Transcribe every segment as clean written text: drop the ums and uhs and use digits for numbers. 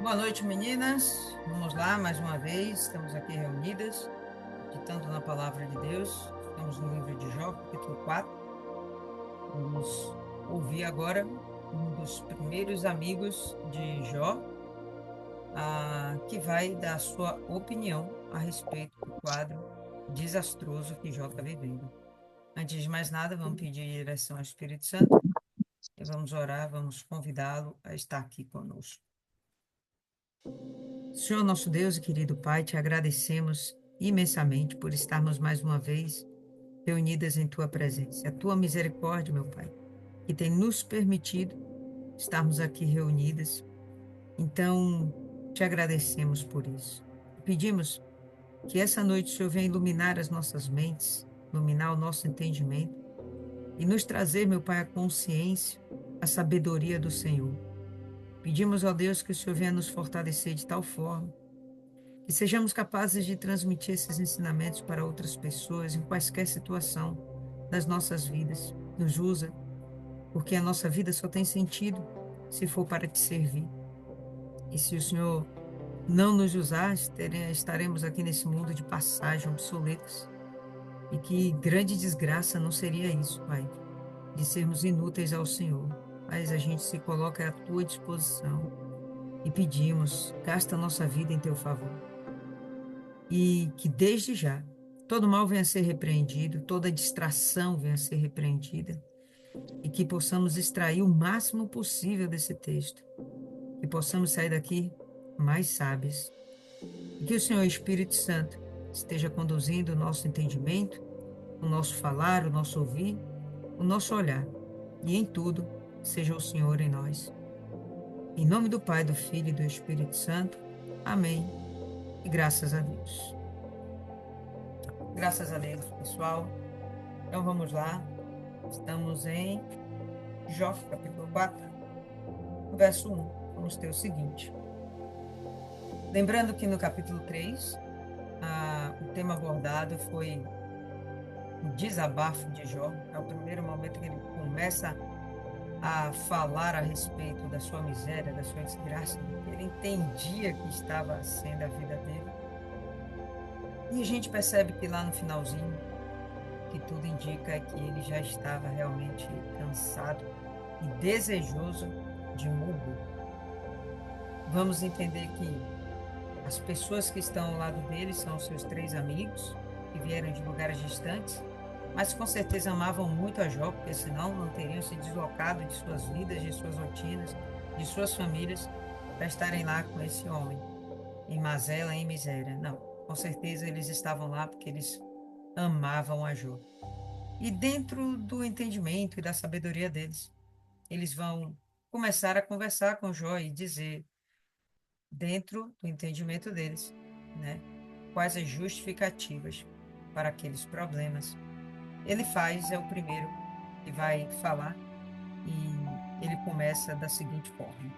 Boa noite, meninas. Vamos lá, mais uma vez, estamos aqui reunidas, meditando na palavra de Deus. Estamos no livro de Jó, capítulo 4. Vamos ouvir agora um dos primeiros amigos de Jó, que vai dar sua opinião a respeito do quadro desastroso que Jó está vivendo. Antes de mais nada, vamos pedir direção ao Espírito Santo e vamos orar, vamos convidá-lo a estar aqui conosco. Senhor nosso Deus e querido Pai, te agradecemos imensamente por estarmos mais uma vez reunidas em tua presença. A tua misericórdia, meu Pai, que tem nos permitido estarmos aqui reunidas. Então, te agradecemos por isso. Pedimos que essa noite o Senhor venha iluminar as nossas mentes, iluminar o nosso entendimento e nos trazer, meu Pai, a consciência, a sabedoria do Senhor. Pedimos, ó Deus, que o Senhor venha nos fortalecer de tal forma que sejamos capazes de transmitir esses ensinamentos para outras pessoas em quaisquer situação das nossas vidas. Nos usa, porque a nossa vida só tem sentido se for para te servir. E se o Senhor não nos usar, estaremos aqui nesse mundo de passagem, obsoletos. E que grande desgraça não seria isso, Pai, de sermos inúteis ao Senhor. Mas a gente se coloca à tua disposição e pedimos, gasta a nossa vida em teu favor. E que desde já todo mal venha a ser repreendido, toda distração venha a ser repreendida, e que possamos extrair o máximo possível desse texto, que possamos sair daqui mais sábios, e que o Senhor Espírito Santo esteja conduzindo o nosso entendimento, o nosso falar, o nosso ouvir, o nosso olhar, e em tudo seja o Senhor em nós. Em nome do Pai, do Filho e do Espírito Santo. Amém. E graças a Deus. Graças a Deus, pessoal. Então vamos lá. Estamos em Jó, capítulo 4, verso 1. Vamos ter o seguinte. Lembrando que no capítulo 3, o tema abordado foi o desabafo de Jó. É o primeiro momento que ele começa a falar a respeito da sua miséria, da sua desgraça, do que ele entendia que estava sendo a vida dele. E a gente percebe que lá no finalzinho, que tudo indica que ele já estava realmente cansado e desejoso de um Uber. Vamos entender que as pessoas que estão ao lado dele são os seus três amigos, que vieram de lugares distantes, mas com certeza amavam muito a Jó, porque senão não teriam se deslocado de suas vidas, de suas rotinas, de suas famílias, para estarem lá com esse homem, em mazela, em miséria. Não, com certeza eles estavam lá porque eles amavam a Jó. E dentro do entendimento e da sabedoria deles, eles vão começar a conversar com Jó e dizer, dentro do entendimento deles, né, quais as justificativas para aqueles problemas. Ele faz, é o primeiro que vai falar, e ele começa da seguinte forma.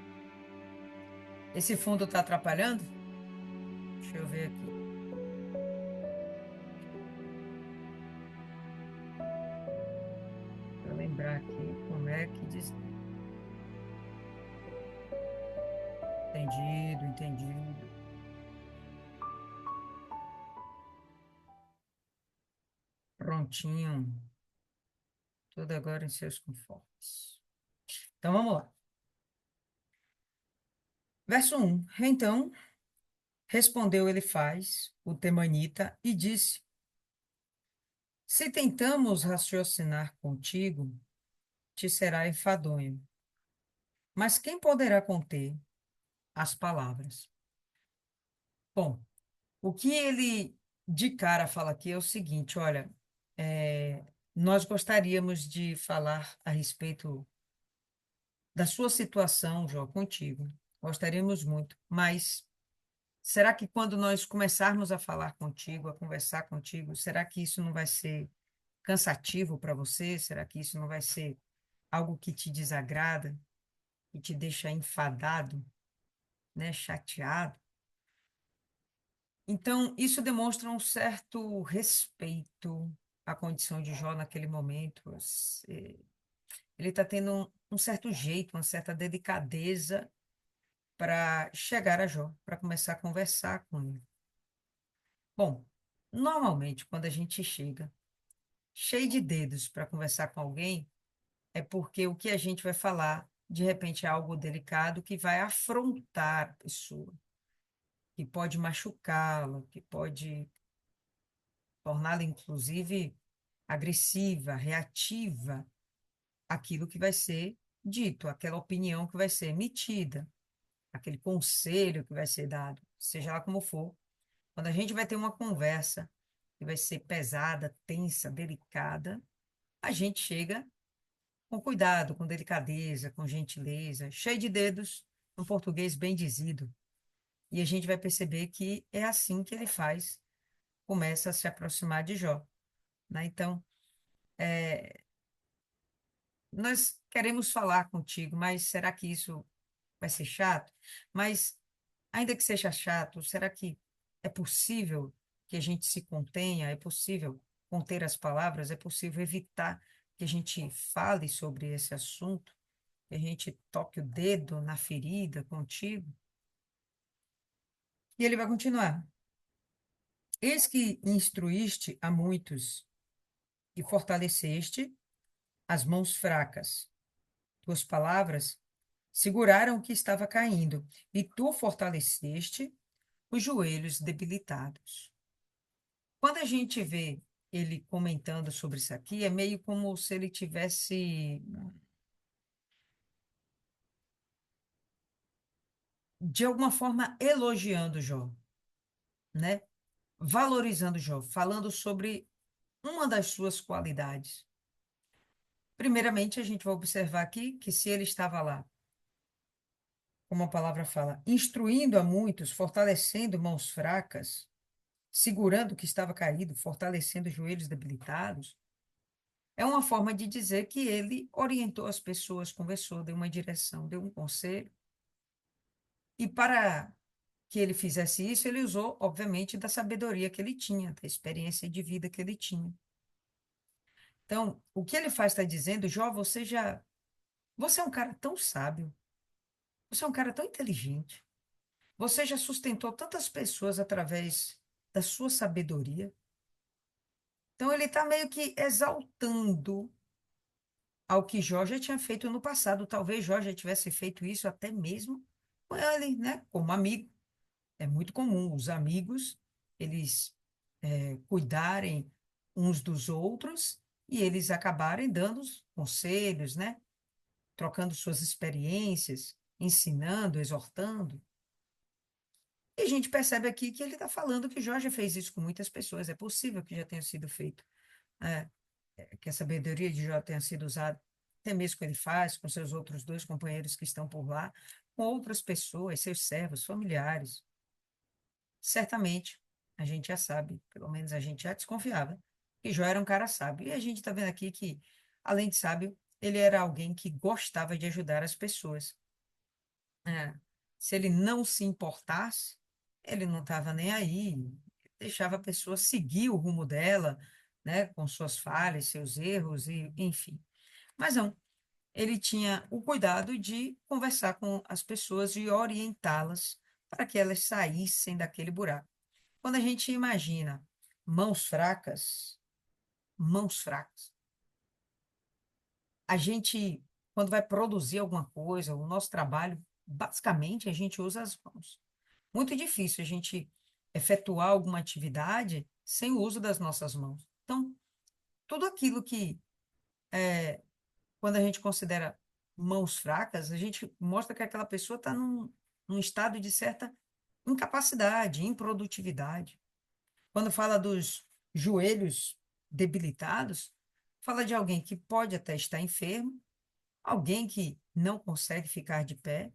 Esse fundo está atrapalhando? Deixa eu ver aqui. Para lembrar aqui como é que diz. Entendido, entendido. Prontinho. Tudo agora em seus confortos. Então vamos lá. Verso 1. Então, respondeu Elifaz, o temanita, e disse: Se tentamos raciocinar contigo, te será enfadonho. Mas quem poderá conter as palavras? Bom, o que ele de cara fala aqui é o seguinte: olha, é, nós gostaríamos de falar a respeito da sua situação, Jó, contigo. Gostaríamos muito, mas será que quando nós começarmos a falar contigo, a conversar contigo, será que isso não vai ser cansativo para você? Será que isso não vai ser algo que te desagrada e te deixa enfadado, né, chateado? Então, isso demonstra um certo respeito à condição de Jó naquele momento. Ele está tendo um certo jeito, uma certa delicadeza para chegar a Jó, para começar a conversar com ele. Bom, normalmente, quando a gente chega cheio de dedos para conversar com alguém, é porque o que a gente vai falar, de repente, é algo delicado que vai afrontar a pessoa, que pode machucá-la, que pode torná-la, inclusive, agressiva, reativa àquilo que vai ser dito, aquela opinião que vai ser emitida, aquele conselho que vai ser dado, seja lá como for. Quando a gente vai ter uma conversa que vai ser pesada, tensa, delicada, a gente chega com cuidado, com delicadeza, com gentileza, cheio de dedos, um português bem dizido. E a gente vai perceber que é assim que ele faz, começa a se aproximar de Jó, né? Então, nós queremos falar contigo, mas será que isso vai ser chato? Mas, ainda que seja chato, será que é possível que a gente se contenha? É possível conter as palavras? É possível evitar que a gente fale sobre esse assunto? Que a gente toque o dedo na ferida contigo? E ele vai continuar. Eis que instruíste a muitos e fortaleceste as mãos fracas. Tuas palavras seguraram o que estava caindo, e tu fortaleceste os joelhos debilitados. Quando a gente vê ele comentando sobre isso aqui, é meio como se ele tivesse, de alguma forma, elogiando Jó, né? Valorizando Jó, falando sobre uma das suas qualidades. Primeiramente, a gente vai observar aqui que se ele estava lá, como a palavra fala, instruindo a muitos, fortalecendo mãos fracas, segurando o que estava caído, fortalecendo joelhos debilitados, é uma forma de dizer que ele orientou as pessoas, conversou, deu uma direção, deu um conselho. E para que ele fizesse isso, ele usou, obviamente, da sabedoria que ele tinha, da experiência de vida que ele tinha. Então, o que ele faz está dizendo, Jó, você é um cara tão sábio, você é um cara tão inteligente, você já sustentou tantas pessoas através da sua sabedoria. Então, ele está meio que exaltando ao que Jó já tinha feito no passado. Talvez Jó já tivesse feito isso até mesmo com ele, né? Como amigo. É muito comum os amigos, eles cuidarem uns dos outros e eles acabarem dando os conselhos, né? Trocando suas experiências, ensinando, exortando. E a gente percebe aqui que ele está falando que Jó já fez isso com muitas pessoas. É possível que já tenha sido feito, é, que a sabedoria de Jó tenha sido usada, até mesmo que ele faz com seus outros dois companheiros que estão por lá, com outras pessoas, seus servos, familiares. Certamente, a gente já sabe, pelo menos a gente já desconfiava, que Jó era um cara sábio. E a gente está vendo aqui que, além de sábio, ele era alguém que gostava de ajudar as pessoas. É, se ele não se importasse, ele não estava nem aí, deixava a pessoa seguir o rumo dela, né, com suas falhas, seus erros, e enfim. Mas não, ele tinha o cuidado de conversar com as pessoas e orientá-las para que elas saíssem daquele buraco. Quando a gente imagina mãos fracas, mãos fracas, a gente, quando vai produzir alguma coisa, o nosso trabalho, basicamente a gente usa as mãos. Muito difícil a gente efetuar alguma atividade sem o uso das nossas mãos. Então, tudo aquilo que, quando a gente considera mãos fracas, a gente mostra que aquela pessoa está num estado de certa incapacidade, improdutividade. Quando fala dos joelhos debilitados, fala de alguém que pode até estar enfermo, alguém que não consegue ficar de pé,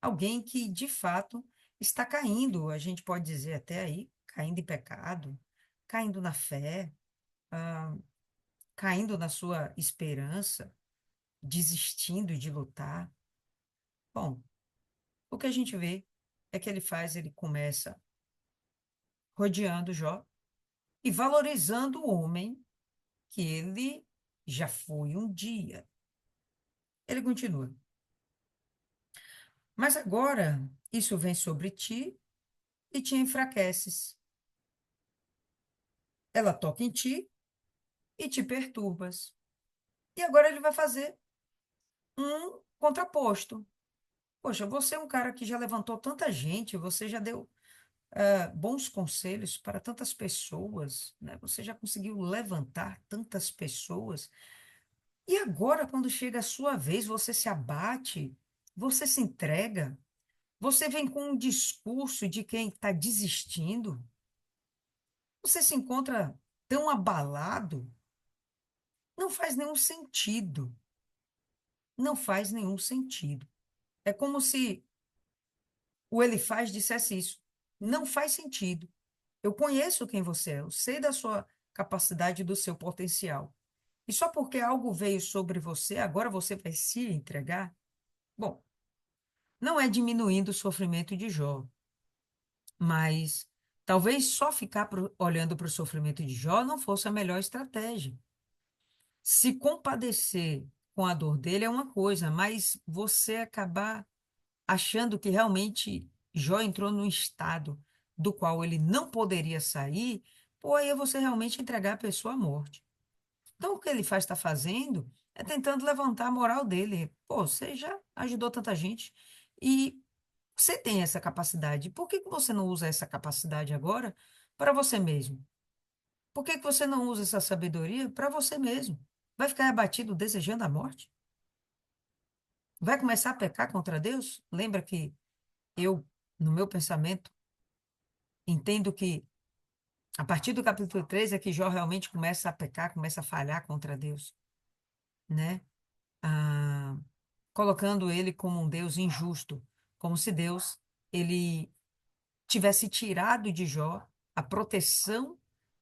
alguém que de fato está caindo, a gente pode dizer até aí, caindo em pecado, caindo na fé, ah, caindo na sua esperança, desistindo de lutar. Bom, o que a gente vê é que ele faz, ele começa rodeando Jó e valorizando o homem que ele já foi um dia. Ele continua. Mas agora isso vem sobre ti e te enfraqueces. Ela toca em ti e te perturbas. E agora ele vai fazer um contraposto. Poxa, você é um cara que já levantou tanta gente, você já deu bons conselhos para tantas pessoas, né? Você já conseguiu levantar tantas pessoas. E agora, quando chega a sua vez, você se abate, você se entrega, você vem com um discurso de quem está desistindo, você se encontra tão abalado, não faz nenhum sentido. Não faz nenhum sentido. É como se o Elifaz dissesse isso. Não faz sentido. Eu conheço quem você é, eu sei da sua capacidade, do seu potencial. E só porque algo veio sobre você, agora você vai se entregar? Bom, não é diminuindo o sofrimento de Jó, mas talvez só ficar olhando para o sofrimento de Jó não fosse a melhor estratégia. Se compadecer com a dor dele é uma coisa, mas você acabar achando que realmente Jó entrou num estado do qual ele não poderia sair, pô, aí é você realmente entregar a pessoa à morte. Então, o que ele faz, está fazendo, é tentando levantar a moral dele. Pô, você já ajudou tanta gente e você tem essa capacidade. Por que que você não usa essa capacidade agora para você mesmo? Por que que você não usa essa sabedoria para você mesmo? Vai ficar abatido desejando a morte? Vai começar a pecar contra Deus? Lembra que eu, no meu pensamento, entendo que a partir do capítulo 3 é que Jó realmente começa a pecar, começa a falhar contra Deus, né? Ah, colocando ele como um Deus injusto, como se Deus ele tivesse tirado de Jó a proteção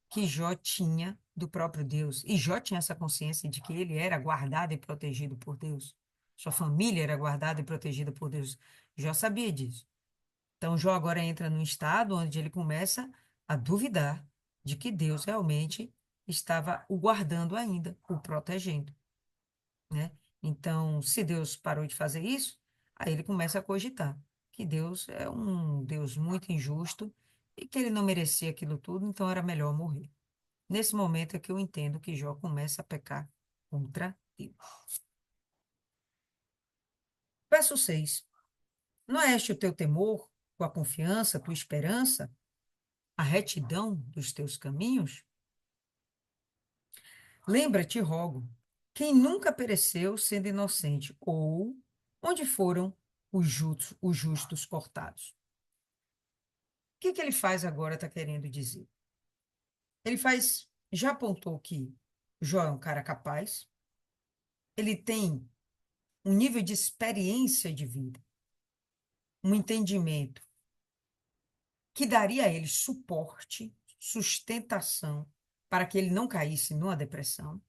que Jó tinha do próprio Deus. E Jó tinha essa consciência de que ele era guardado e protegido por Deus. Sua família era guardada e protegida por Deus. Jó sabia disso. Então, Jó agora entra num estado onde ele começa a duvidar de que Deus realmente estava o guardando ainda, o protegendo, né? Então, se Deus parou de fazer isso, aí ele começa a cogitar que Deus é um Deus muito injusto e que ele não merecia aquilo tudo, então era melhor morrer. Nesse momento é que eu entendo que Jó começa a pecar contra Deus. Verso 6. Não é este o teu temor, tua confiança, tua esperança, a retidão dos teus caminhos? Lembra-te, rogo, quem nunca pereceu sendo inocente, ou onde foram os justos cortados? O que que ele faz agora, está querendo dizer? Ele faz, já apontou que Jó é um cara capaz, ele tem um nível de experiência de vida, um entendimento que daria a ele suporte, sustentação, para que ele não caísse numa depressão.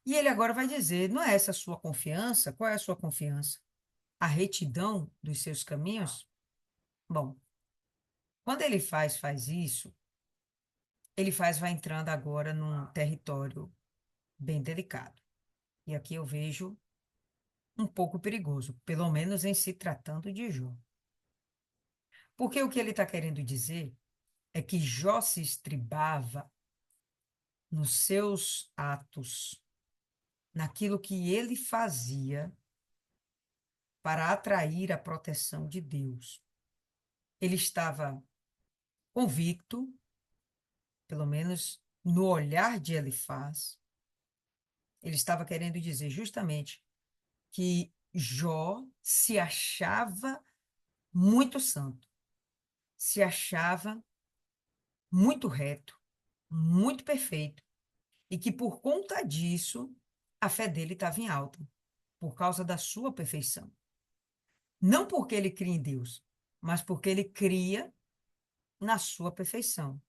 E ele agora vai dizer: não é essa a sua confiança? Qual é a sua confiança? A retidão dos seus caminhos? Bom, quando ele faz isso, ele vai entrando agora num território bem delicado. E aqui eu vejo um pouco perigoso, pelo menos em se tratando de Jó. Porque o que ele está querendo dizer é que Jó se estribava nos seus atos, naquilo que ele fazia para atrair a proteção de Deus. Ele estava convicto, pelo menos no olhar de Elifaz, ele estava querendo dizer justamente que Jó se achava muito santo, se achava muito reto, muito perfeito, e que por conta disso a fé dele estava em alta, por causa da sua perfeição. Não porque ele cria em Deus, mas porque ele cria na sua perfeição.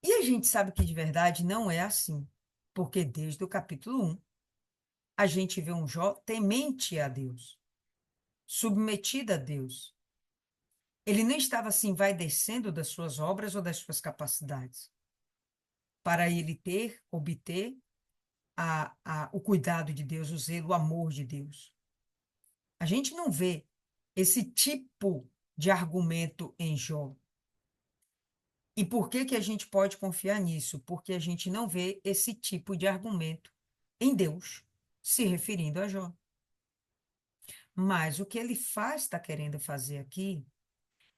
E a gente sabe que de verdade não é assim, porque desde o capítulo 1 a gente vê um Jó temente a Deus, submetido a Deus. Ele não estava assim, vai descendo das suas obras ou das suas capacidades, para ele obter o cuidado de Deus, o zelo, o amor de Deus. A gente não vê esse tipo de argumento em Jó. E por que que a gente pode confiar nisso? Porque a gente não vê esse tipo de argumento em Deus, se referindo a Jó. Mas o que ele está querendo fazer aqui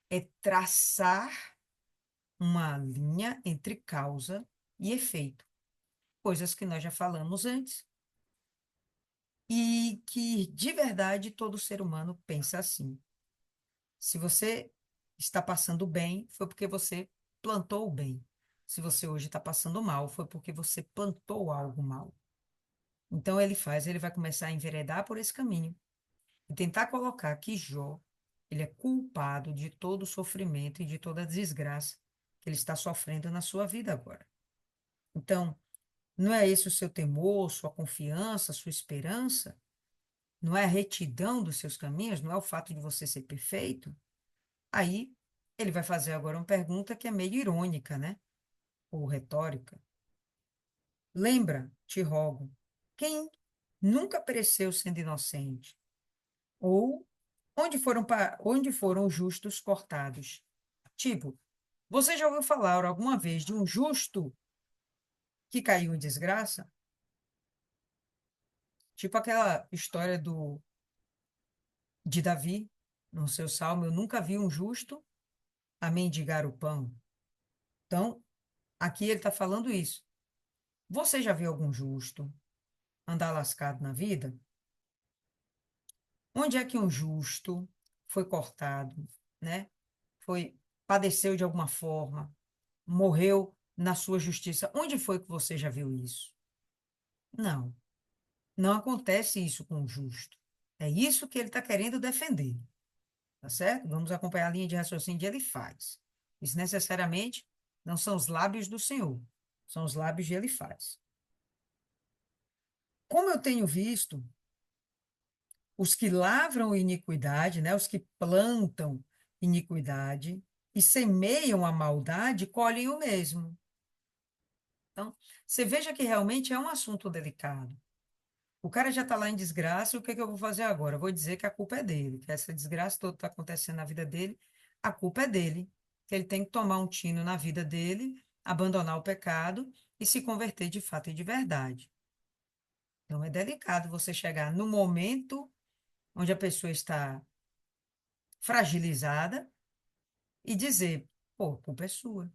é traçar uma linha entre causa e efeito, coisas que nós já falamos antes e que de verdade todo ser humano pensa assim. Se você está passando bem, foi porque você plantou o bem. Se você hoje está passando mal, foi porque você plantou algo mal. Então ele vai começar a enveredar por esse caminho e tentar colocar que Jó, ele é culpado de todo o sofrimento e de toda a desgraça que ele está sofrendo na sua vida agora. Então, não é esse o seu temor, sua confiança, sua esperança? Não é a retidão dos seus caminhos? Não é o fato de você ser perfeito? Aí, ele vai fazer agora uma pergunta que é meio irônica, né? Ou retórica. Lembra, te rogo, quem nunca pereceu sendo inocente? Ou onde foram os justos cortados? Tipo, você já ouviu falar alguma vez de um justo que caiu em desgraça? Tipo aquela história de Davi, no seu salmo, eu nunca vi um justo a mendigar o pão. Então, aqui ele está falando isso. Você já viu algum justo andar lascado na vida? Onde é que um justo foi cortado, né? Padeceu de alguma forma, morreu na sua justiça? Onde foi que você já viu isso? Não, não acontece isso com o justo. É isso que ele está querendo defender, tá certo? Vamos acompanhar a linha de raciocínio que ele faz. Isso necessariamente não são os lábios do Senhor, são os lábios de ele faz. Como eu tenho visto, os que lavram iniquidade, né, os que plantam iniquidade e semeiam a maldade, colhem o mesmo. Então, você veja que realmente é um assunto delicado. O cara já está lá em desgraça, e o que é que eu vou fazer agora? Eu vou dizer que a culpa é dele, que essa desgraça toda está acontecendo na vida dele, a culpa é dele, que ele tem que tomar um tino na vida dele, abandonar o pecado e se converter de fato e de verdade. Então, é delicado você chegar no momento onde a pessoa está fragilizada e dizer, pô, a culpa é sua.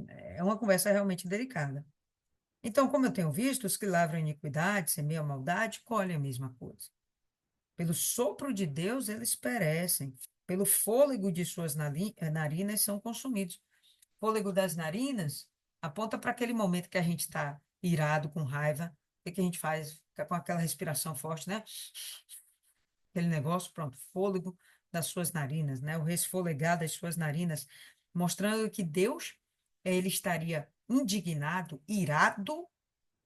É uma conversa realmente delicada. Então, como eu tenho visto, os que lavram iniquidade, semeiam maldade, colhem a mesma coisa. Pelo sopro de Deus, eles perecem. Pelo fôlego de suas narinas são consumidos. Fôlego das narinas aponta para aquele momento que a gente está irado, com raiva. O que que a gente faz? Fica com aquela respiração forte, né? Aquele negócio, pronto, fôlego das suas narinas, né? O resfolegar das suas narinas, mostrando que Deus, ele estaria indignado, irado,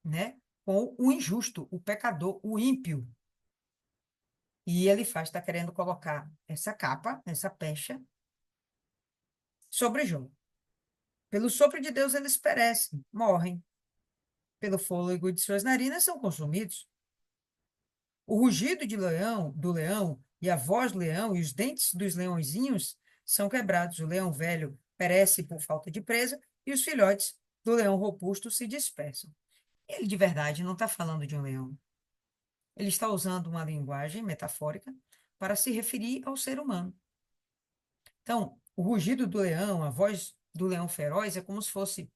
né? Com o injusto, o pecador, o ímpio. E ele está querendo colocar essa capa, essa pecha, sobre Jó. Pelo sopro de Deus eles perecem, morrem. Pelo fôlego de suas narinas são consumidos. O rugido do leão, e a voz do leão, e os dentes dos leõezinhos são quebrados. O leão velho perece por falta de presa, e os filhotes do leão robusto se dispersam. Ele de verdade não está falando de um leão. Ele está usando uma linguagem metafórica para se referir ao ser humano. Então, o rugido do leão, a voz do leão feroz, é como se fosse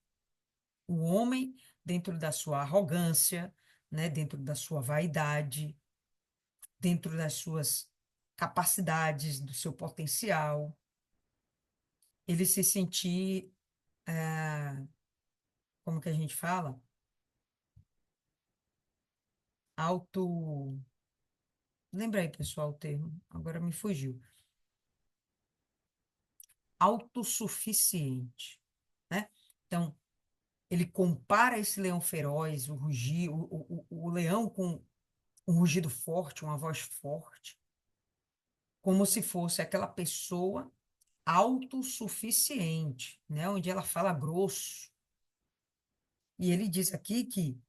o homem dentro da sua arrogância, né, dentro da sua vaidade, dentro das suas capacidades, do seu potencial, ele se sentir, como que a gente fala? Auto. Lembra aí, pessoal, o termo? Agora me fugiu. Autossuficiente, né? Então, ele compara esse leão feroz, o leão com um rugido forte, uma voz forte, como se fosse aquela pessoa autossuficiente, né? Onde ela fala grosso. E ele diz aqui que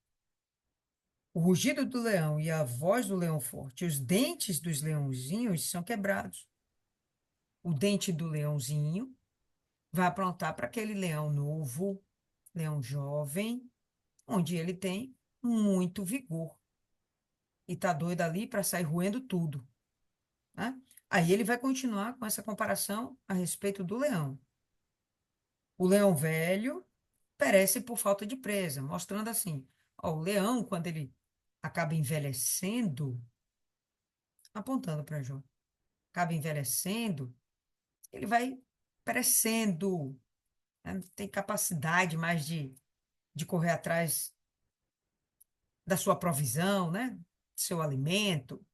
O rugido do leão e a voz do leão forte, os dentes dos leãozinhos são quebrados. O dente do leãozinho vai aprontar para aquele leão novo, leão jovem, onde ele tem muito vigor e tá doido ali para sair roendo tudo, né? Aí ele vai continuar com essa comparação a respeito do leão. O leão velho perece por falta de presa, mostrando assim, ó, o leão, quando ele acaba envelhecendo, apontando para João, acaba envelhecendo, ele vai perecendo, né? Não tem capacidade mais de correr atrás da sua provisão, né? Seu alimento.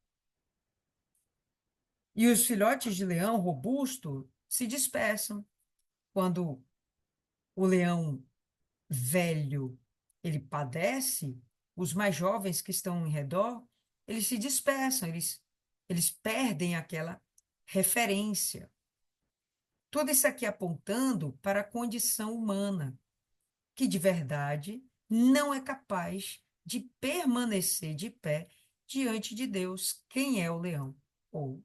E os filhotes de leão robusto se dispersam quando o leão velho ele padece, os mais jovens que estão em redor, eles se dispersam, eles perdem aquela referência. Tudo isso aqui apontando para a condição humana, que de verdade não é capaz de permanecer de pé diante de Deus. Quem é o leão? Ou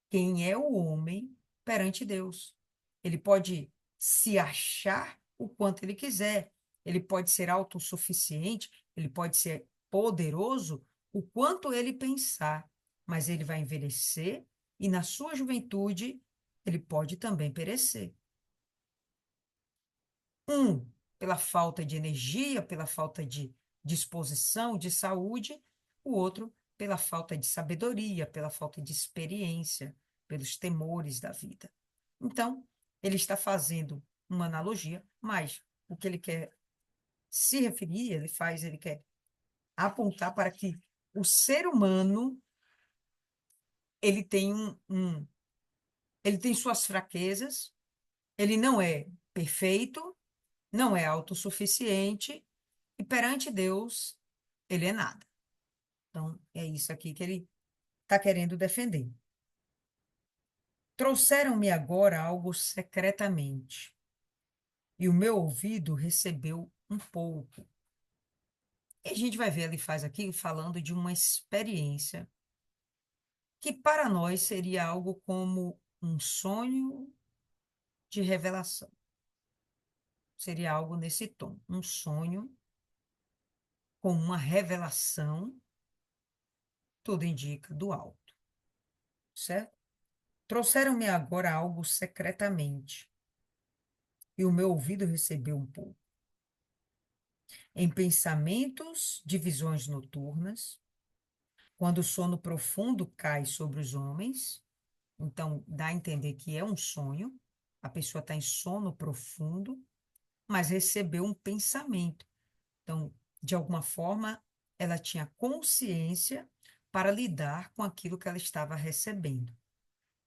quem é o homem perante Deus? Ele pode se achar o quanto ele quiser, ele pode ser autossuficiente, ele pode ser poderoso o quanto ele pensar, mas ele vai envelhecer e na sua juventude ele pode também perecer. Um, pela falta de energia, pela falta de disposição, de saúde, o outro pela falta de sabedoria, pela falta de experiência, pelos temores da vida. Então, ele está fazendo uma analogia, mas o que ele quer se referir, ele quer apontar para que o ser humano, ele tem ele tem suas fraquezas, ele não é perfeito, não é autossuficiente, e perante Deus, ele é nada. Então, é isso aqui que ele está querendo defender. Trouxeram-me agora algo secretamente, e o meu ouvido recebeu um pouco. E a gente vai ver, ele faz aqui falando de uma experiência que para nós seria algo como um sonho de revelação. Seria algo nesse tom, um sonho com uma revelação, tudo indica, do alto, certo? Trouxeram-me agora algo secretamente, e o meu ouvido recebeu um pouco. Em pensamentos de visões noturnas, quando o sono profundo cai sobre os homens, então dá a entender que é um sonho, a pessoa está em sono profundo, mas recebeu um pensamento. Então, de alguma forma, ela tinha consciência para lidar com aquilo que ela estava recebendo.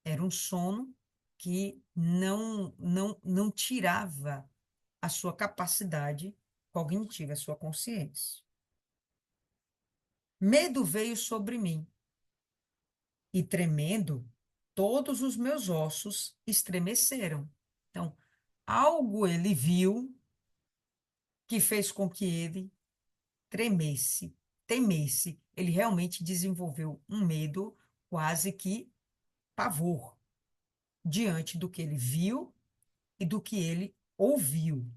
Era um sono que não tirava a sua capacidade cognitiva, a sua consciência. Medo veio sobre mim e tremendo, todos os meus ossos estremeceram. Então, algo ele viu que fez com que ele tremesse, temesse. Ele realmente desenvolveu um medo, quase que pavor, diante do que ele viu e do que ele ouviu.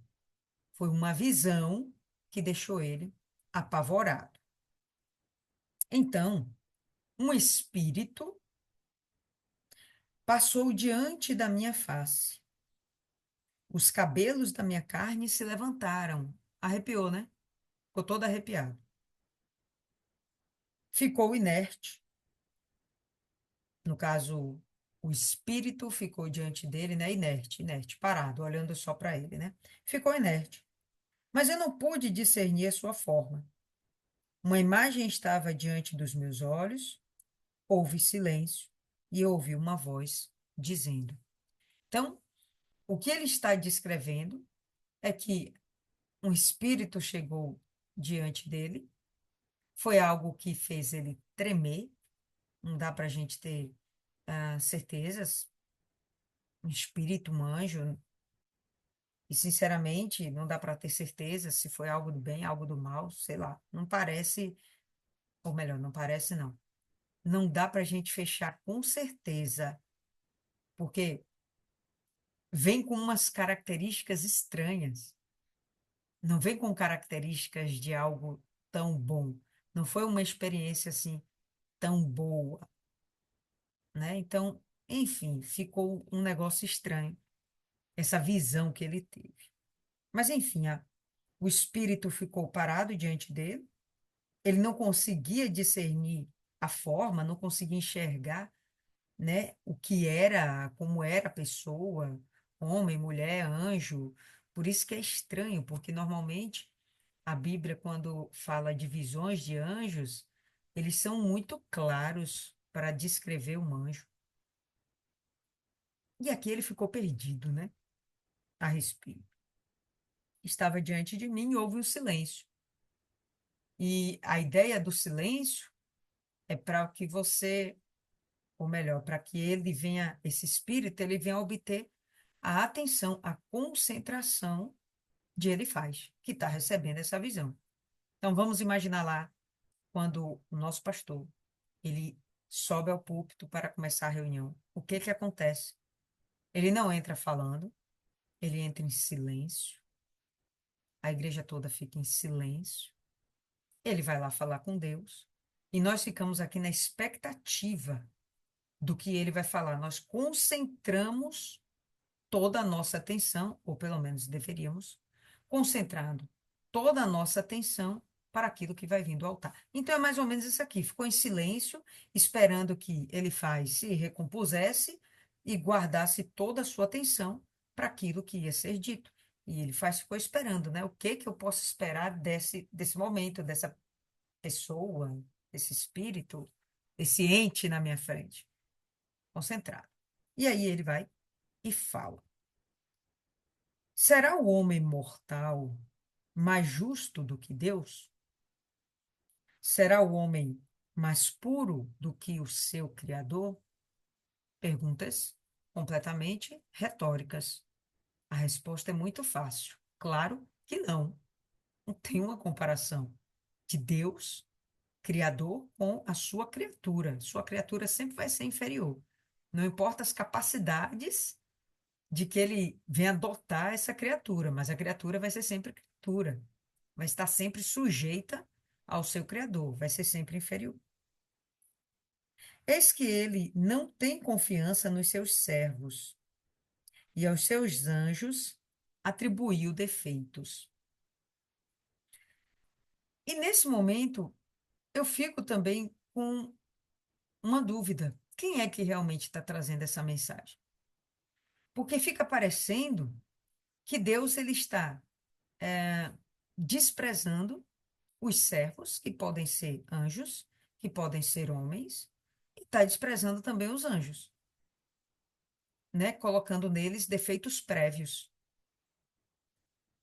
Foi uma visão que deixou ele apavorado. Então, um espírito passou diante da minha face. Os cabelos da minha carne se levantaram. Arrepiou, né? Ficou todo arrepiado. Ficou inerte. No caso, o espírito ficou diante dele, né? Inerte, parado, olhando só para ele, né? Ficou inerte. Mas eu não pude discernir a sua forma. Uma imagem estava diante dos meus olhos, houve silêncio e ouvi uma voz dizendo. Então, o que ele está descrevendo é que um espírito chegou diante dele, foi algo que fez ele tremer, não dá para a gente ter certezas, um espírito, um anjo, e sinceramente não dá para ter certeza se foi algo do bem, algo do mal, sei lá, não parece Ou melhor, não parece não. Não dá para a gente fechar com certeza, porque vem com umas características estranhas. Não vem com características de algo tão bom. Não foi uma experiência assim tão boa, né? Então, enfim, ficou um negócio estranho, essa visão que ele teve. Mas, enfim, o espírito ficou parado diante dele, ele não conseguia discernir a forma, não conseguia enxergar, né, o que era, como era a pessoa, homem, mulher, anjo. Por isso que é estranho, porque normalmente a Bíblia, quando fala de visões de anjos, eles são muito claros para descrever um anjo. E aqui ele ficou perdido, né? A respeito. Estava diante de mim e houve um silêncio. E a ideia do silêncio é para que você, ou melhor, para que ele venha, esse espírito, ele venha obter a atenção, a concentração de ele faz, que está recebendo essa visão. Então vamos imaginar lá quando o nosso pastor, ele sobe ao púlpito para começar a reunião. O que que acontece? Ele não entra falando, ele entra em silêncio, a igreja toda fica em silêncio, ele vai lá falar com Deus, e nós ficamos aqui na expectativa do que ele vai falar. Nós concentramos toda a nossa atenção, ou pelo menos deveríamos, concentrando toda a nossa atenção para aquilo que vai vir do altar. Então é mais ou menos isso aqui. Ficou em silêncio, esperando que ele faz se recompusesse e guardasse toda a sua atenção para aquilo que ia ser dito. E ele faz, ficou esperando, né? O que que eu posso esperar desse momento, dessa pessoa, desse espírito, desse ente na minha frente? Concentrado. E aí ele vai e fala. Será o homem mortal mais justo do que Deus? Será o homem mais puro do que o seu Criador? Perguntas completamente retóricas. A resposta é muito fácil. Claro que não. Não tem uma comparação de Deus, Criador, com a sua criatura. Sua criatura sempre vai ser inferior. Não importa as capacidades de que ele venha adotar essa criatura, mas a criatura vai ser sempre criatura, vai estar sempre sujeita ao seu Criador, vai ser sempre inferior. Eis que ele não tem confiança nos seus servos e aos seus anjos atribuiu defeitos. E nesse momento, eu fico também com uma dúvida: quem é que realmente está trazendo essa mensagem? Porque fica parecendo que Deus ele está desprezando os servos, que podem ser anjos, que podem ser homens, e está desprezando também os anjos, né? Colocando neles defeitos prévios.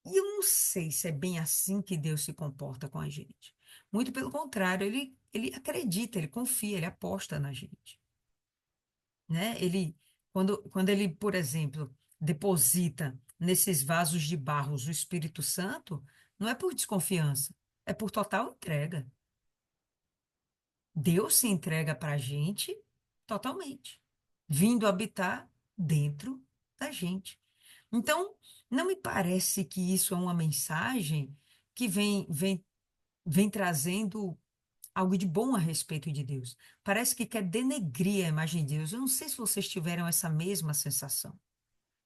E eu não sei se é bem assim que Deus se comporta com a gente. Muito pelo contrário, ele acredita, ele confia, ele aposta na gente, né? Quando ele, por exemplo, deposita nesses vasos de barros o Espírito Santo, não é por desconfiança, é por total entrega. Deus se entrega para a gente totalmente, vindo habitar dentro da gente. Então, não me parece que isso é uma mensagem que vem trazendo algo de bom a respeito de Deus. Parece que quer denegrir a imagem de Deus. Eu não sei se vocês tiveram essa mesma sensação,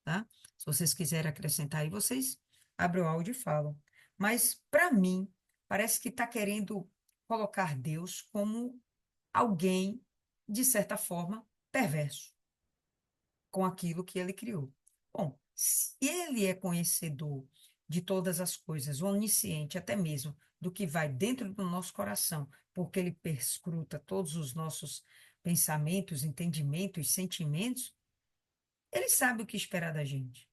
tá? Se vocês quiserem acrescentar aí, vocês abrem o áudio e falam. Mas, para mim, parece que está querendo colocar Deus como alguém, de certa forma, perverso com aquilo que ele criou. Bom, se ele é conhecedor de todas as coisas, onisciente até mesmo do que vai dentro do nosso coração, porque ele perscruta todos os nossos pensamentos, entendimentos, sentimentos, ele sabe o que esperar da gente.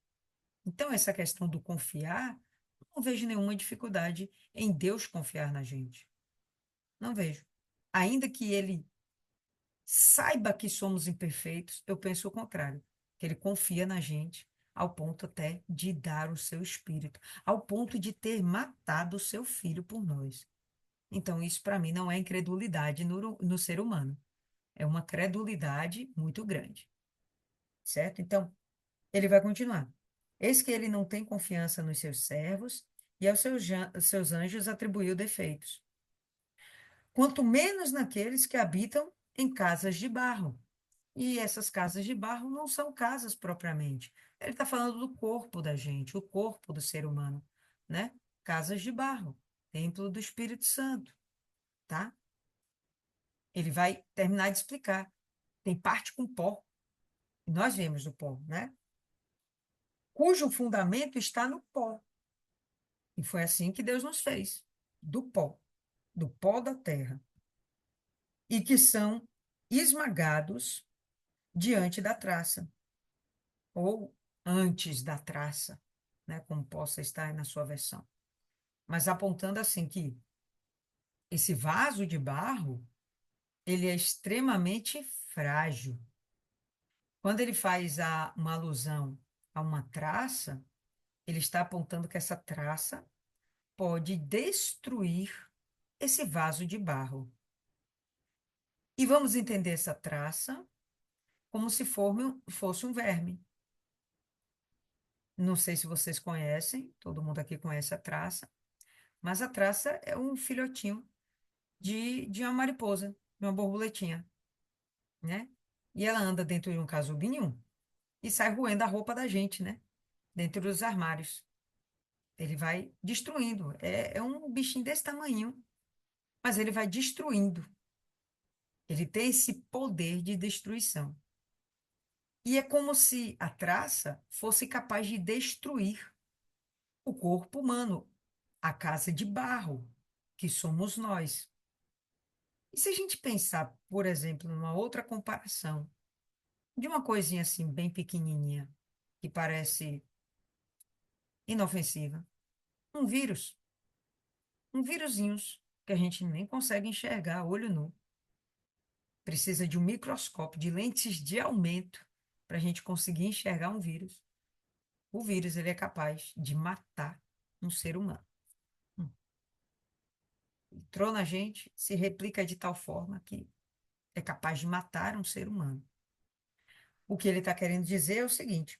Então, essa questão do confiar, não vejo nenhuma dificuldade em Deus confiar na gente. Não vejo. Ainda que ele saiba que somos imperfeitos, eu penso o contrário, que ele confia na gente ao ponto até de dar o seu espírito, ao ponto de ter matado o seu filho por nós. Então, isso para mim não é incredulidade no ser humano. É uma credulidade muito grande, certo? Então, ele vai continuar. Eis que ele não tem confiança nos seus servos e aos seus anjos atribuiu defeitos. Quanto menos naqueles que habitam em casas de barro. E essas casas de barro não são casas propriamente. Ele está falando do corpo da gente, o corpo do ser humano, né? Casas de barro, templo do Espírito Santo, tá? Ele vai terminar de explicar. Tem parte com pó, e nós vemos o pó, né? Cujo fundamento está no pó. E foi assim que Deus nos fez, do pó da terra, e que são esmagados diante da traça, ou antes da traça, né, como possa estar aí na sua versão. Mas apontando assim que esse vaso de barro, ele é extremamente frágil. Quando ele faz uma alusão a uma traça, ele está apontando que essa traça pode destruir esse vaso de barro. E vamos entender essa traça como se fosse um verme. Não sei se vocês conhecem, todo mundo aqui conhece a traça, mas a traça é um filhotinho de uma mariposa, de uma borboletinha, né? E ela anda dentro de um casulinho e sai roendo a roupa da gente, né? Dentro dos armários. Ele vai destruindo. É um bichinho desse tamanho, mas ele vai destruindo. Ele tem esse poder de destruição. E é como se a traça fosse capaz de destruir o corpo humano, a casa de barro, que somos nós. E se a gente pensar, por exemplo, numa outra comparação, de uma coisinha assim, bem pequenininha, que parece inofensiva, um vírus, um vírusinhos, que a gente nem consegue enxergar a olho nu. Precisa de um microscópio, de lentes de aumento, para a gente conseguir enxergar um vírus. O vírus, ele é capaz de matar um ser humano. Hum. Entrou na gente, se replica de tal forma que é capaz de matar um ser humano. O que ele está querendo dizer é o seguinte: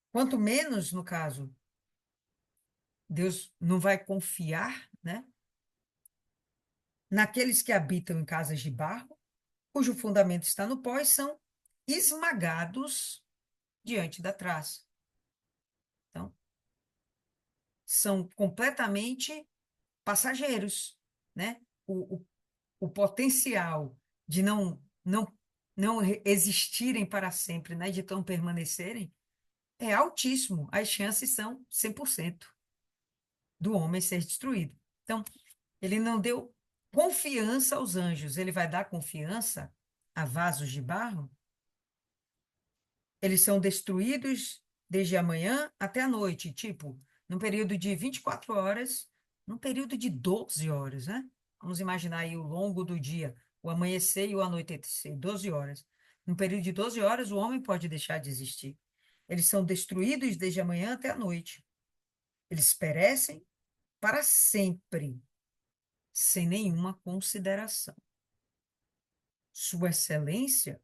quanto menos, no caso, Deus não vai confiar, né, naqueles que habitam em casas de barro, cujo fundamento está no pó e são esmagados diante da traça. Então, são completamente passageiros, né? O potencial de não existirem para sempre, né? De tão permanecerem, é altíssimo. As chances são 100% do homem ser destruído. Então, ele não deu confiança aos anjos, ele vai dar confiança a vasos de barro? Eles são destruídos desde a manhã até a noite, tipo, num período de 24 horas, num período de 12 horas, né? Vamos imaginar aí o longo do dia, o amanhecer e o anoitecer, 12 horas. Num período de 12 horas, o homem pode deixar de existir. Eles são destruídos desde a manhã até a noite. Eles perecem para sempre, sem nenhuma consideração. Sua excelência,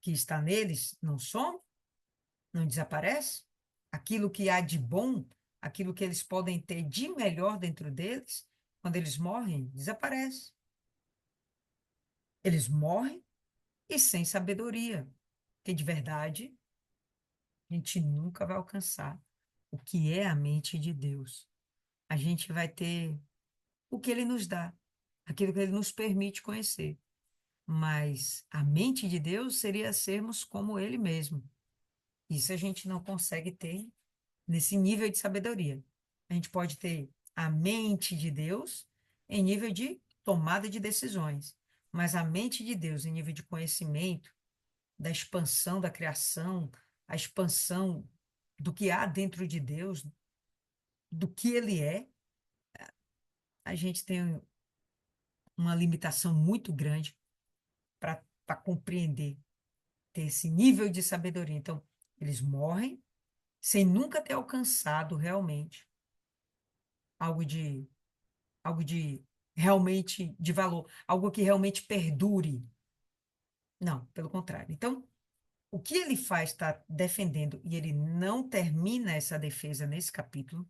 que está neles, não some, não desaparece. Aquilo que há de bom, aquilo que eles podem ter de melhor dentro deles, quando eles morrem, desaparece. Eles morrem e sem sabedoria, que de verdade a gente nunca vai alcançar o que é a mente de Deus. A gente vai ter o que ele nos dá, aquilo que ele nos permite conhecer. Mas a mente de Deus seria sermos como ele mesmo. Isso a gente não consegue ter nesse nível de sabedoria. A gente pode ter a mente de Deus em nível de tomada de decisões, mas a mente de Deus em nível de conhecimento, da expansão da criação, a expansão do que há dentro de Deus, do que ele é, a gente tem uma limitação muito grande para compreender, ter esse nível de sabedoria. Então, eles morrem sem nunca ter alcançado realmente algo de realmente de valor, algo que realmente perdure. Não, pelo contrário. Então, o que ele faz está defendendo e ele não termina essa defesa nesse capítulo.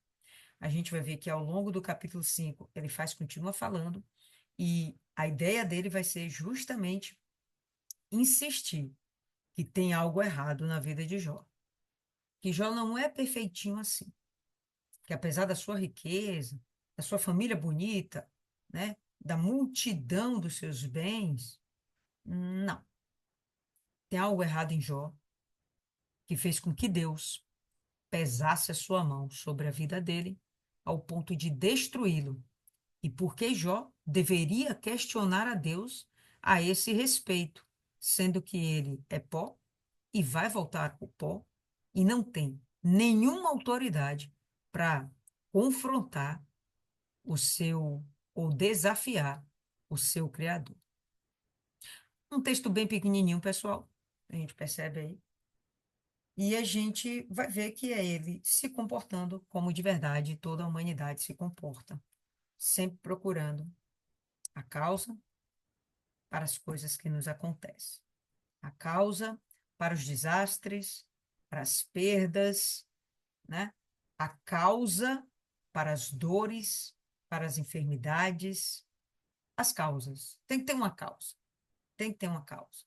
A gente vai ver que ao longo do capítulo 5 ele continua falando, e a ideia dele vai ser justamente insistir que tem algo errado na vida de Jó. Que Jó não é perfeitinho assim. Que apesar da sua riqueza, da sua família bonita, né, da multidão dos seus bens, não. Tem algo errado em Jó que fez com que Deus pesasse a sua mão sobre a vida dele ao ponto de destruí-lo. E por que Jó deveria questionar a Deus a esse respeito, sendo que ele é pó e vai voltar ao pó e não tem nenhuma autoridade para confrontar o seu ou desafiar o seu Criador. Um texto bem pequenininho, pessoal, a gente percebe aí. E a gente vai ver que é ele se comportando como de verdade toda a humanidade se comporta, sempre procurando a causa para as coisas que nos acontecem, a causa para os desastres, para as perdas, né? A causa para as dores, para as enfermidades, as causas. Tem que ter uma causa, tem que ter uma causa.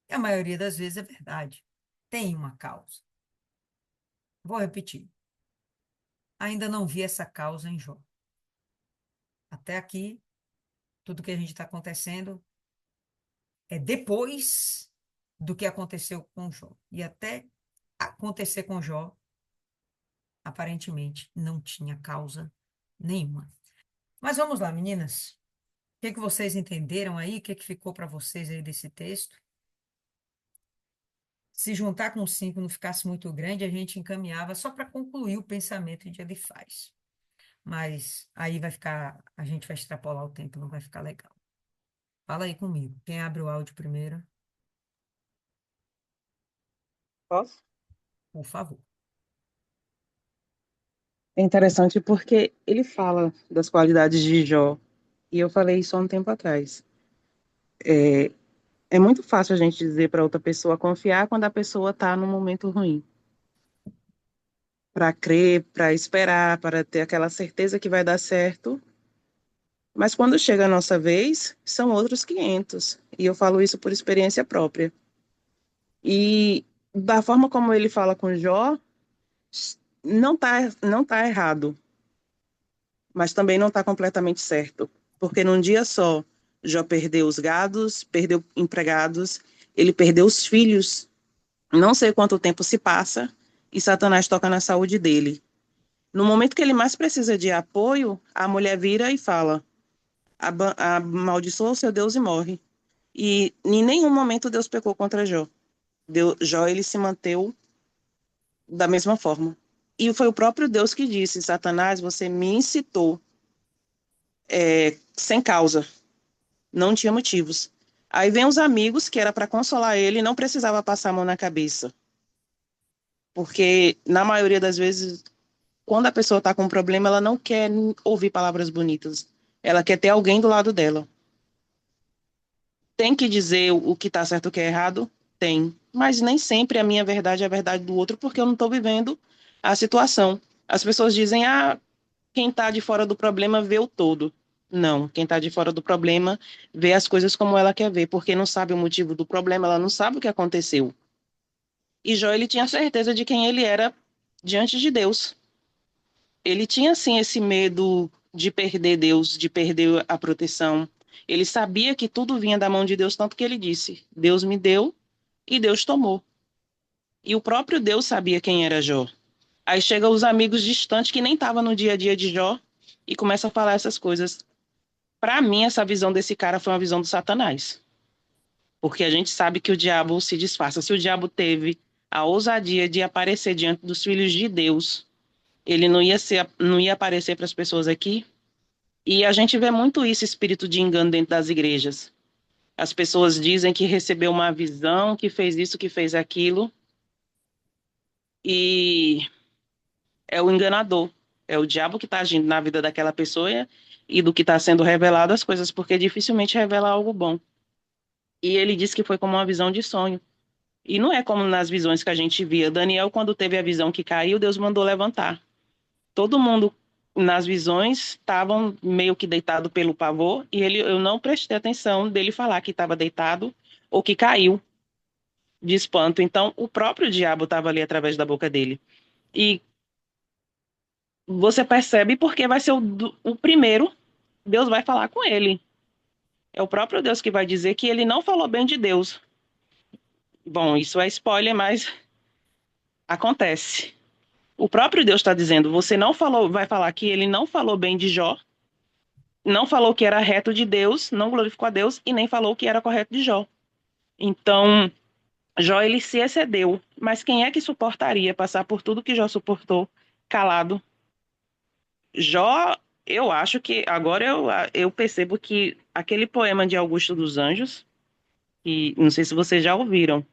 E a maioria das vezes é verdade, tem uma causa. Vou repetir. Ainda não vi essa causa em Jó. Até aqui, tudo que a gente está acontecendo é depois do que aconteceu com Jó. E até acontecer com Jó, aparentemente não tinha causa nenhuma. Mas vamos lá, meninas. O que que vocês entenderam aí? O que que ficou para vocês aí desse texto? Se juntar com 5 não ficasse muito grande, a gente encaminhava só para concluir o pensamento de Elifaz. Mas aí vai ficar, a gente vai extrapolar o tempo, não vai ficar legal. Fala aí comigo. Quem abre o áudio primeiro, Posso? por favor. É interessante porque ele fala das qualidades de Jó, e eu falei isso há um tempo atrás. É muito fácil a gente dizer para outra pessoa confiar quando a pessoa está num momento ruim, para crer, para esperar, para ter aquela certeza que vai dar certo. Mas quando chega a nossa vez, são outros 500. E eu falo isso por experiência própria. E da forma como ele fala com Jó, não tá errado, mas também não está completamente certo, porque num dia só, Jó perdeu os gados, perdeu empregados, ele perdeu os filhos, não sei quanto tempo se passa, e Satanás toca na saúde dele. No momento que ele mais precisa de apoio, a mulher vira e fala, amaldiçoa o seu Deus e morre. E em nenhum momento Deus pecou contra Jó. Jó, ele se manteve da mesma forma. E foi o próprio Deus que disse, Satanás, você me incitou sem causa. Não tinha motivos. Aí vem os amigos, que era para consolar ele, e não precisava passar a mão na cabeça. Porque, na maioria das vezes, quando a pessoa está com um problema, ela não quer ouvir palavras bonitas. Ela quer ter alguém do lado dela. Tem que dizer o que está certo e o que é errado? Tem. Mas nem sempre a minha verdade é a verdade do outro, porque eu não estou vivendo a situação. As pessoas dizem, quem está de fora do problema vê o todo. Não, quem está de fora do problema vê as coisas como ela quer ver, porque não sabe o motivo do problema, ela não sabe o que aconteceu. E Jó, ele tinha certeza de quem ele era diante de Deus. Ele tinha, sim, esse medo de perder Deus, de perder a proteção. Ele sabia que tudo vinha da mão de Deus, tanto que ele disse: Deus me deu e Deus tomou. E o próprio Deus sabia quem era Jó. Aí chegam os amigos distantes que nem estavam no dia a dia de Jó e começam a falar essas coisas. Para mim, essa visão desse cara foi uma visão do Satanás. Porque a gente sabe que o diabo se disfarça. Se o diabo teve a ousadia de aparecer diante dos filhos de Deus, ele não ia aparecer para as pessoas aqui. E a gente vê muito isso, espírito de engano dentro das igrejas. As pessoas dizem que recebeu uma visão, que fez isso, que fez aquilo, e é o enganador. É o diabo que está agindo na vida daquela pessoa e do que está sendo revelado as coisas, porque dificilmente revela algo bom. E ele disse que foi como uma visão de sonho. E não é como nas visões que a gente via. Daniel, quando teve a visão que caiu, Deus mandou levantar. Todo mundo nas visões estavam meio que deitado pelo pavor, e eu não prestei atenção dele falar que estava deitado ou que caiu de espanto. Então, o próprio diabo estava ali através da boca dele. E você percebe porque vai ser o primeiro, Deus vai falar com ele. É o próprio Deus que vai dizer que ele não falou bem de Deus. Bom, isso é spoiler, mas acontece. O próprio Deus está dizendo, você não falou, vai falar que ele não falou bem de Jó, não falou que era reto de Deus, não glorificou a Deus e nem falou que era correto de Jó. Então, Jó ele se excedeu, mas quem é que suportaria passar por tudo que Jó suportou calado? Jó, eu acho que agora eu percebo que aquele poema de Augusto dos Anjos, que não sei se vocês já ouviram,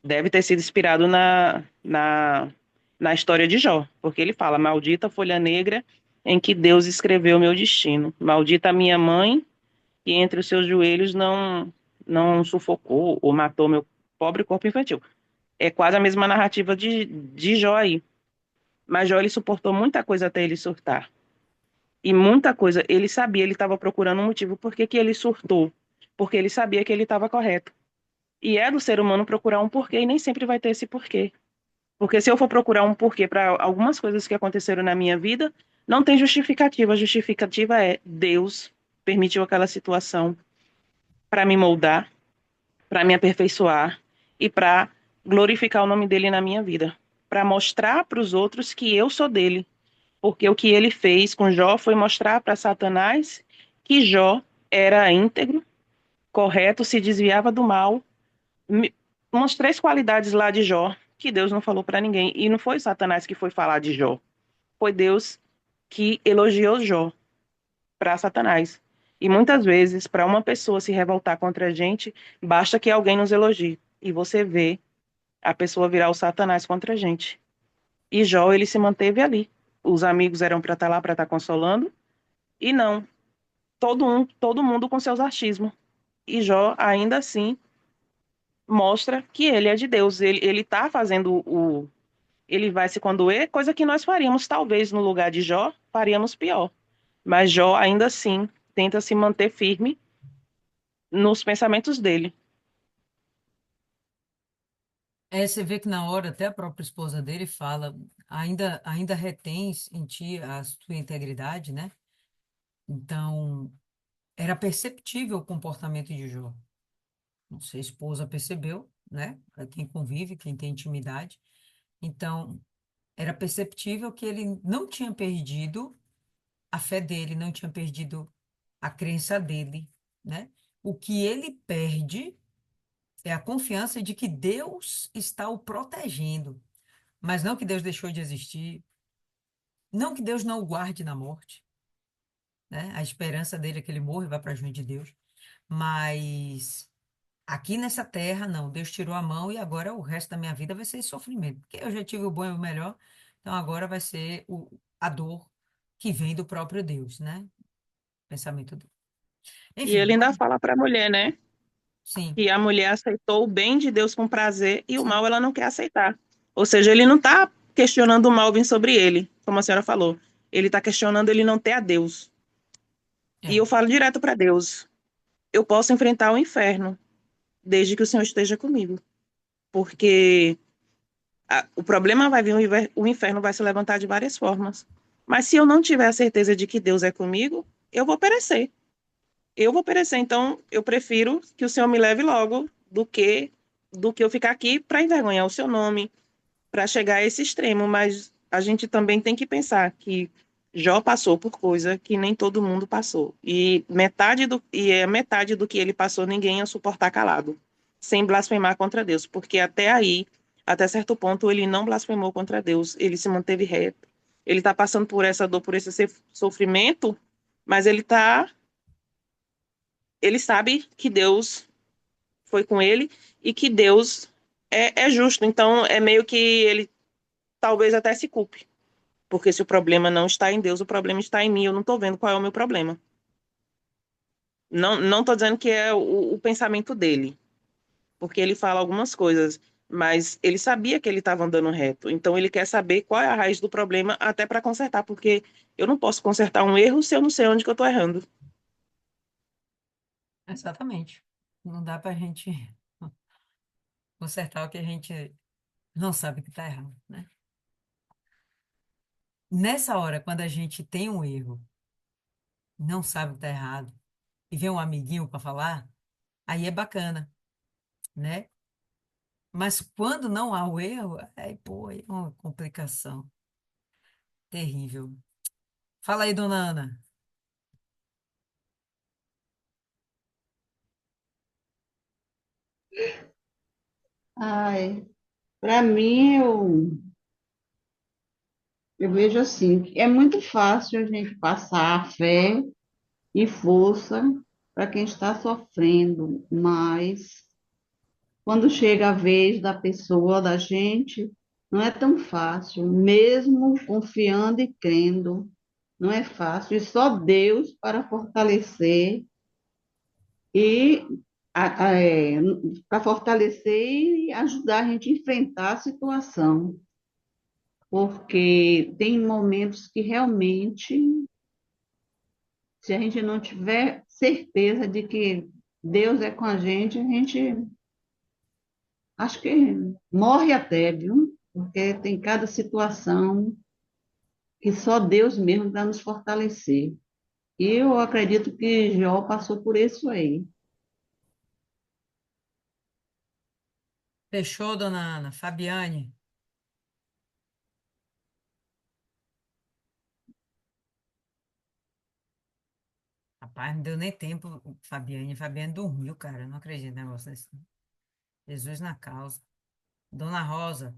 deve ter sido inspirado na história de Jó, porque ele fala: Maldita folha negra em que Deus escreveu meu destino, maldita a minha mãe, que entre os seus joelhos não sufocou ou matou meu pobre corpo infantil. É quase a mesma narrativa de Jó aí. Mas Jó ele suportou muita coisa até ele surtar. E muita coisa, ele sabia, ele estava procurando um motivo por que ele surtou. Porque ele sabia que ele estava correto. E é do ser humano procurar um porquê e nem sempre vai ter esse porquê. Porque se eu for procurar um porquê para algumas coisas que aconteceram na minha vida, não tem justificativa. A justificativa é Deus permitiu aquela situação para me moldar, para me aperfeiçoar e para glorificar o nome dele na minha vida, para mostrar para os outros que eu sou dele. Porque o que ele fez com Jó foi mostrar para Satanás que Jó era íntegro, correto, se desviava do mal. Umas três qualidades lá de Jó que Deus não falou para ninguém. E não foi Satanás que foi falar de Jó. Foi Deus que elogiou Jó para Satanás. E muitas vezes, para uma pessoa se revoltar contra a gente, basta que alguém nos elogie. E você vê a pessoa virar o Satanás contra a gente. E Jó, ele se manteve ali. Os amigos eram para estar lá, para estar consolando. E não. Todo mundo com seus achismos. E Jó, ainda assim, mostra que ele é de Deus. Ele está fazendo o. Ele vai se condoer, coisa que nós faríamos, talvez, no lugar de Jó, faríamos pior. Mas Jó, ainda assim, tenta se manter firme nos pensamentos dele. É, você vê que na hora até a própria esposa dele fala, ainda retens em ti a tua integridade, né? Então, era perceptível o comportamento de Jó. Não sei, a esposa percebeu, né? Para quem convive, quem tem intimidade. Então, era perceptível que ele não tinha perdido a fé dele, não tinha perdido a crença dele, né? O que ele perde é a confiança de que Deus está o protegendo, mas não que Deus deixou de existir, não que Deus não o guarde na morte, né? A esperança dele é que ele morra e vá para junto de Deus, mas aqui nessa terra, não, Deus tirou a mão e agora o resto da minha vida vai ser sofrimento, porque eu já tive o bom e o melhor, então agora vai ser a dor que vem do próprio Deus, né? Pensamento dele. E Enfim, ele ainda fala para a mulher, né? sim, Que a mulher aceitou o bem de Deus com prazer e o sim, mal ela não quer aceitar. Ou seja, ele não está questionando o mal vir sobre ele, como a senhora falou. Ele está questionando ele não ter a Deus. E é. eu falo direto para Deus: eu posso enfrentar o inferno, desde que o Senhor esteja comigo. Porque o problema vai vir, o inferno vai se levantar de várias formas. Mas se eu não tiver a certeza de que Deus é comigo, eu vou perecer. Eu vou perecer. Então, eu prefiro que o Senhor me leve logo do que eu ficar aqui para envergonhar o seu nome, para chegar a esse extremo. Mas a gente também tem que pensar que Jó passou por coisa que nem todo mundo passou. E metade do que ele passou, ninguém ia suportar calado, sem blasfemar contra Deus. Porque até aí, até certo ponto, ele não blasfemou contra Deus. Ele se manteve reto. Ele está passando por essa dor, por esse sofrimento, mas ele sabe que Deus foi com ele e que Deus é justo. Então, é meio que ele talvez até se culpe, Porque se o problema não está em Deus, o problema está em mim. Eu não estou vendo qual é o meu problema. Não estou dizendo que é o pensamento dele, porque ele fala algumas coisas, mas ele sabia que ele estava andando reto. Então ele quer saber qual é a raiz do problema até para consertar, porque eu não posso consertar um erro se eu não sei onde que eu estou errando. Exatamente. Não dá para a gente consertar o que a gente não sabe que está errado, né? Nessa hora, quando a gente tem um erro, não sabe que está errado, e vem um amiguinho para falar, aí é bacana, né? Mas quando não há o erro, aí, pô, é uma complicação terrível. Fala aí, dona Ana. Ai, para mim, eu vejo assim, que é muito fácil a gente passar fé e força para quem está sofrendo, mas quando chega a vez da pessoa, da gente, não é tão fácil, mesmo confiando e crendo, não é fácil, e só Deus para fortalecer e para fortalecer e ajudar a gente a enfrentar a situação. Porque tem momentos que realmente, se a gente não tiver certeza de que Deus é com a gente acho que morre até, viu? Porque tem cada situação que só Deus mesmo vai nos fortalecer. E eu acredito que Jó passou por isso aí. Fechou, dona Ana. Fabiane. Rapaz, não deu nem tempo, Fabiane. Fabiane dormiu, cara. Eu não acredito no negócio desse. Jesus na causa. Dona Rosa.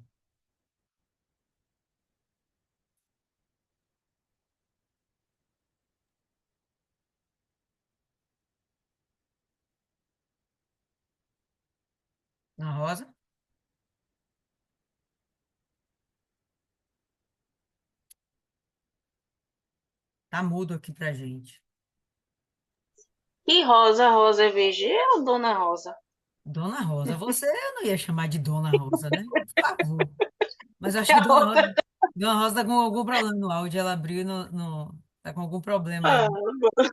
Dona Rosa, tá mudo aqui pra gente. Que Rosa, Rosa é VG ou Dona Rosa? Dona Rosa, você eu não ia chamar de Dona Rosa, né? Por favor. Mas eu acho É que a outra. Dona Rosa tá com algum problema no áudio. Ela abriu e tá com algum problema aí. Ah,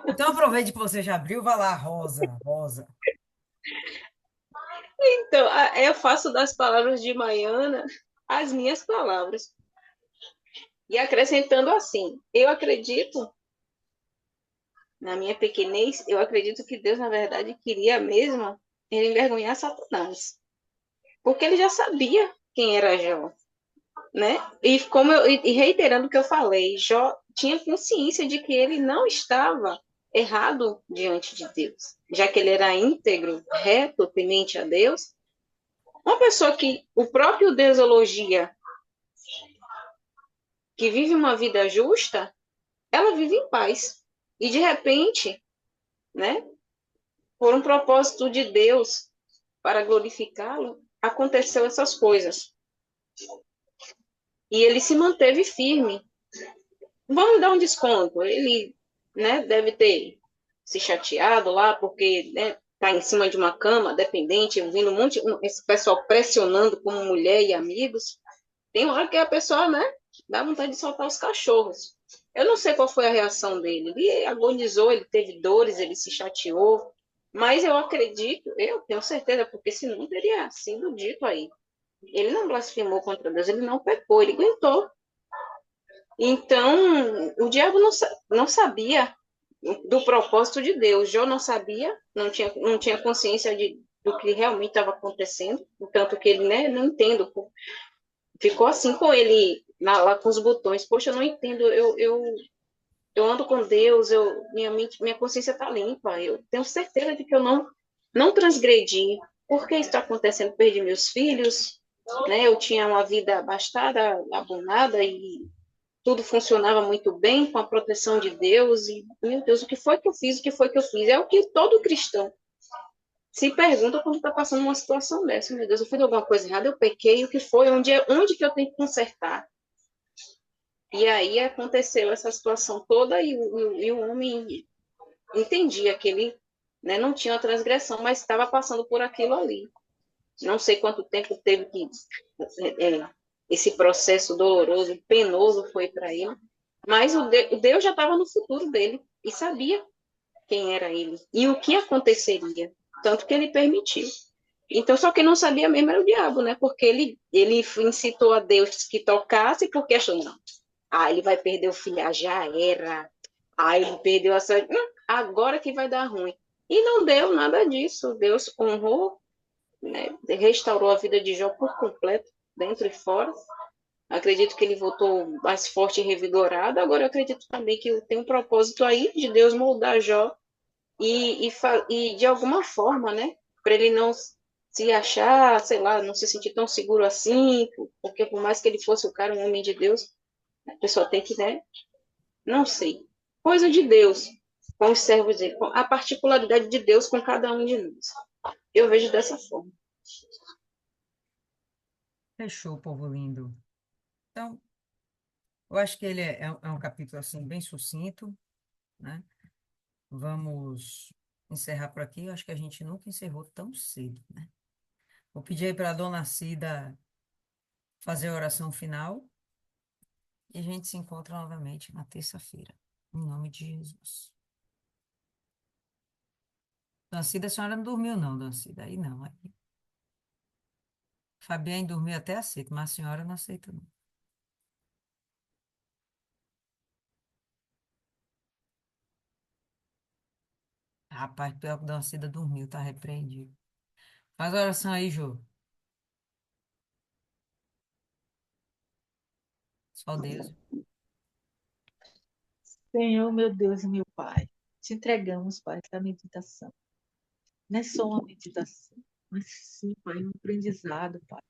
Então aproveite que você já abriu, vai lá, Rosa, Rosa. então, eu faço das palavras de Maiana as minhas palavras. E acrescentando assim, eu acredito, na minha pequenez, eu acredito que Deus, na verdade, queria mesmo ele envergonhar Satanás. Porque ele já sabia quem era Jó, né? E reiterando o que eu falei, Jó tinha consciência de que ele não estava errado diante de Deus, já que ele era íntegro, reto, temente a Deus. Uma pessoa que o próprio Deus elogia, que vive uma vida justa, ela vive em paz. E de repente, né, por um propósito de Deus para glorificá-lo, aconteceu essas coisas. E ele se manteve firme. Vamos dar um desconto. Ele, né, deve ter se chateado lá porque, né, tá em cima de uma cama, dependente, ouvindo esse pessoal pressionando como mulher e amigos. Tem hora que a pessoa, né, dá vontade de soltar os cachorros. Eu não sei qual foi a reação dele. Ele agonizou, ele teve dores, ele se chateou. Mas eu acredito, eu tenho certeza, porque senão teria sido dito aí. Ele não blasfemou contra Deus, ele não pecou, ele aguentou. Então, o diabo não sabia do propósito de Deus. Jó não sabia, não tinha consciência do que realmente estava acontecendo, tanto que ele, né, não entendo. Ficou assim com ele, lá com os botões. Poxa, eu não entendo, eu ando com Deus, minha consciência está limpa, eu tenho certeza de que eu não transgredi. Por que isso está acontecendo? Perdi meus filhos, né? Eu tinha uma vida abastada, abonada, e tudo funcionava muito bem com a proteção de Deus. E, meu Deus, o que foi que eu fiz? O que foi que eu fiz? É o que todo cristão se pergunta quando está passando uma situação dessa. Meu Deus, eu fiz alguma coisa errada, eu pequei, o que foi? Onde que eu tenho que consertar? E aí aconteceu essa situação toda e o homem entendia que ele, né, não tinha uma transgressão, mas estava passando por aquilo ali. Não sei quanto tempo teve que esse processo doloroso, penoso foi para ele, mas o Deus já estava no futuro dele e sabia quem era ele e o que aconteceria, tanto que ele permitiu. Então, só quem não sabia mesmo era o diabo, né? Porque ele incitou a Deus que tocasse, porque achou, não, ele vai perder o filho, já era. Ele perdeu a saúde, agora que vai dar ruim. E não deu nada disso. Deus honrou, né? Restaurou a vida de Jó por completo, dentro e fora. Acredito que ele voltou mais forte e revigorado. Agora, eu acredito também que tem um propósito aí de Deus moldar Jó e de alguma forma, né? Para ele não se achar, sei lá, não se sentir tão seguro assim, porque por mais que ele fosse o cara, um homem de Deus, a pessoa tem que, né? Não sei. Coisa de Deus com os servos dele, com a particularidade de Deus com cada um de nós. Eu vejo dessa forma. Fechou, povo lindo. Então, eu acho que ele é um capítulo, assim, bem sucinto, né? Vamos encerrar por aqui. Eu acho que a gente nunca encerrou tão cedo, né? Vou pedir aí para a dona Cida fazer a oração final e a gente se encontra novamente na terça-feira. Em nome de Jesus. Dona Cida, a senhora não dormiu, não, Dona Cida. Aí não. Aí. Fabiane dormiu até aceito, mas a senhora não aceita, não. Rapaz, pior que a Dona Cida dormiu, tá repreendido. Faz a oração aí, Jô. Só Deus. Senhor, meu Deus e meu Pai, te entregamos, Pai, esta meditação. Não é só uma meditação, mas sim, Pai, um aprendizado, Pai,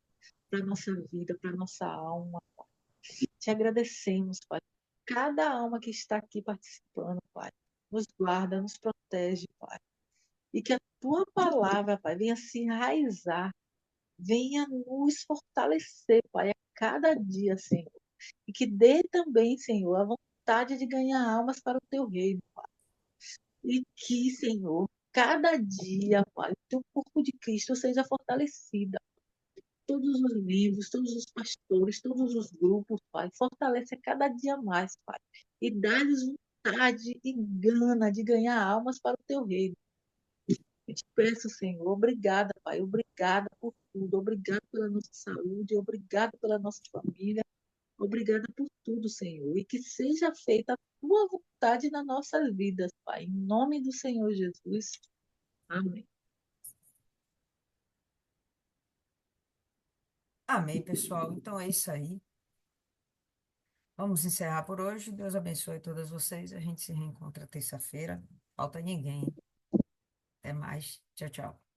para a nossa vida, para a nossa alma. Te agradecemos, Pai. Cada alma que está aqui participando, Pai, nos guarda, nos protege, Pai. E que a tua palavra, Pai, venha se enraizar, venha nos fortalecer, Pai, a cada dia, Senhor. E que dê também, Senhor, a vontade de ganhar almas para o teu reino, Pai. E que, Senhor, cada dia, Pai, o teu corpo de Cristo seja fortalecida. Todos os membros, todos os pastores, todos os grupos, Pai, fortalece a cada dia mais, Pai. E dá-lhes vontade e gana de ganhar almas para o teu reino. Eu te peço, Senhor, obrigada, Pai, obrigada por tudo, obrigada pela nossa saúde, obrigada pela nossa família, obrigada por tudo, Senhor, e que seja feita a tua vontade nas nossas vidas, Pai, em nome do Senhor Jesus. Amém. Amém, pessoal. Então é isso aí. Vamos encerrar por hoje. Deus abençoe todas vocês. A gente se reencontra terça-feira. Falta ninguém. Até mais. Tchau, tchau.